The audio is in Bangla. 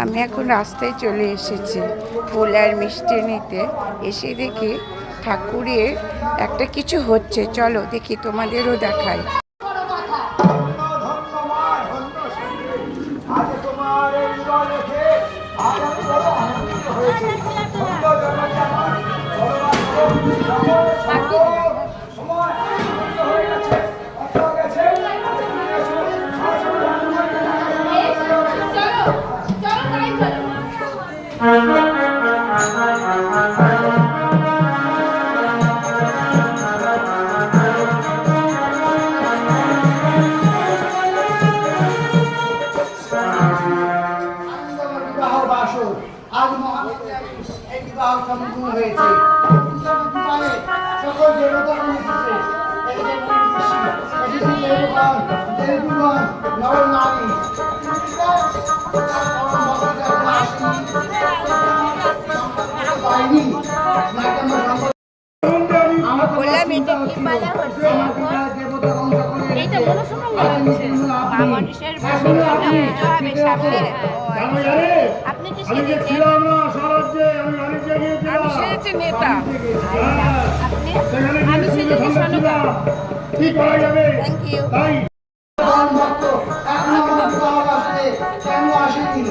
আমি এখন রাস্তায় চলে এসেছি ফুল আর মিষ্টি নিতে। এসে দেখি ঠাকুরের একটা কিছু হচ্ছে, চলো দেখি, তোমাদেরও দেখাই। বললাম এটা কি বলা হচ্ছে, এইটা মনসুমঙ্গল হচ্ছে মা মানুষের পুজো হবে সামনে। আপনি কি সেজেছেন? আমি সেজেছি নেতা। আপনি? আমি সেজেছি সনকা। Thank you. কেন আসেনি?